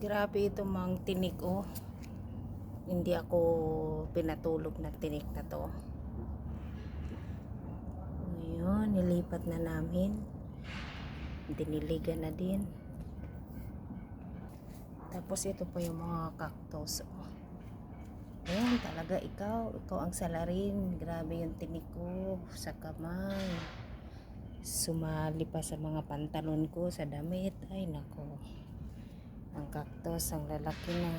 Grabe ito mang tinik oh. Hindi ako pinatulog na tinik na to. Ngayon, nilipat na namin. Diniligan na din. Tapos ito pa yung mga cactus oh. Ayan, talaga ikaw ang salarin. Grabe yung tinik ko sa kamay. Sumali pa sa mga pantalon ko, sa damit. Ay nako. Ang cactus, ang lalaki na.